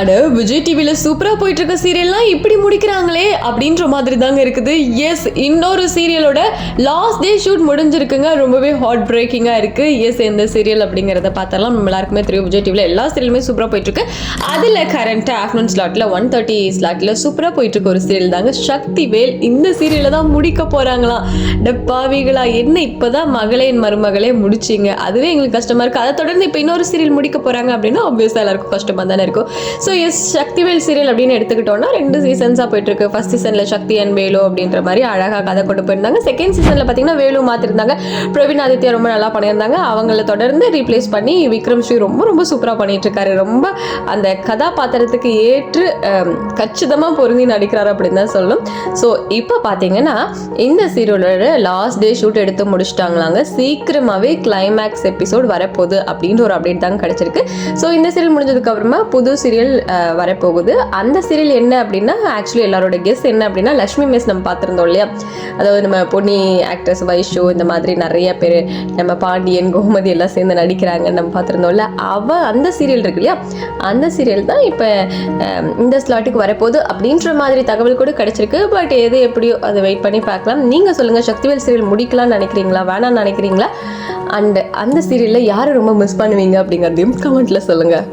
அட விஜய் டிவியில் சூப்பராக போயிட்டு இருக்க சீரியல்லாம் இப்படி முடிக்கிறாங்களே அப்படின்ற மாதிரி தாங்க இருக்குது. எஸ், இன்னொரு சீரியலோட லாஸ்ட் டே ஷூட் முடிஞ்சிருக்குங்க. ரொம்பவே ஹார்ட் பிரேக்கிங்காக இருக்குது. எஸ், எந்த சீரியல் அப்படிங்கிறத பார்த்தாலும் நம்ம எல்லாருக்குமே தெரியும். விஜய் டிவியில் எல்லா சீரியலுமே சூப்பராக போயிட்டுருக்கு. அதில் கரண்ட்டாக ஆஃப்டர்நூன் ஸ்லாட்டில் 1:30 ஸ்லாட்டில் சூப்பராக போயிட்டுருக்கு ஒரு சீரியல் தாங்க சக்திவேல். இந்த சீரியலை தான் முடிக்க போகிறாங்களாம். டப்பாவிகளா, என்ன இப்போ தான் மகளே என் மருமகளே முடிச்சிங்க, அதுவே எங்களுக்கு கஷ்டமாக இருக்குது. அதை தொடர்ந்து இப்போ இன்னொரு சீரியல் முடிக்க போகிறாங்க அப்படின்னா ஆப்வியஸாக எல்லாருக்கும் கஷ்டமாக தானே இருக்கும். ஸோ எஸ், சக்திவேல் சீரியல் அப்படின்னு எடுத்துக்கிட்டோம்னா 2 சீசன்ஸாக போயிட்டுருக்கு. ஃபர்ஸ்ட் சீசனில் சக்தி அண்ட் வேலு அப்படின்ற மாதிரி அழகாக கதை கொண்டு போயிருந்தாங்க. செகண்ட் சீசனில் பார்த்தீங்கன்னா வேலு மாற்றிருந்தாங்க. பிரவீன் ஆதித்யா ரொம்ப நல்லா பண்ணியிருந்தாங்க. அவங்கள தொடர்ந்து ரீப்ளேஸ் பண்ணி விக்ரம் ஸ்ரீ ரொம்ப ரொம்ப சூப்பராக பண்ணிட்டு இருக்காரு. ரொம்ப அந்த கதாபாத்திரத்துக்கு ஏற்று கச்சிதமாக பொருந்தி நடிக்கிறாரு அப்படின்னு தான் சொல்லணும். ஸோ இப்போ பார்த்தீங்கன்னா இந்த சீரியலோட லாஸ்ட் டே ஷூட் எடுத்து முடிச்சிட்டாங்களாங்க. சீக்கிரமாகவே கிளைமேக்ஸ் எபிசோட் வரப்போகுது அப்படின்ற ஒரு அப்டேட் தாங்க கிடச்சிருக்கு. ஸோ இந்த சீரியல் முடிஞ்சதுக்கு அப்புறமா புது சீரியல் வரப்போகுது. அந்த சீரியல் என்ன அப்படின்னா, ஆக்சுவலி எல்லாரோட கெஸ் என்ன அப்படின்னா, லக்ஷ்மி மிஸ் நம்ம பார்த்துருந்தோம் இல்லையா, அதாவது நம்ம பொன்னி ஆக்ட்ரஸ் வைஷு, இந்த மாதிரி நிறைய பேர், நம்ம பாண்டியன் கோமதி எல்லாம் சேர்ந்து நடிக்கிறாங்கன்னு நம்ம பார்த்துருந்தோம்ல, அந்த சீரியல் இருக்கு இல்லையா, அந்த சீரியல் தான் இப்போ இந்த ஸ்லாட்டுக்கு வரப்போகுது அப்படின்ற மாதிரி தகவல் கூட கிடைச்சிருக்கு. பட் எது எப்படியோ அதை வெயிட் பண்ணி பார்க்கலாம். நீங்கள் சொல்லுங்கள், சக்திவேல் சீரியல் முடிக்கலாம்னு நினைக்கிறீங்களா, வேணாம்னு நினைக்கிறீங்களா? அண்ட் அந்த சீரியலில் யாரை ரொம்ப மிஸ் பண்ணுவீங்க அப்படிங்கிறதையும் கமெண்ட்டில் சொல்லுங்கள்.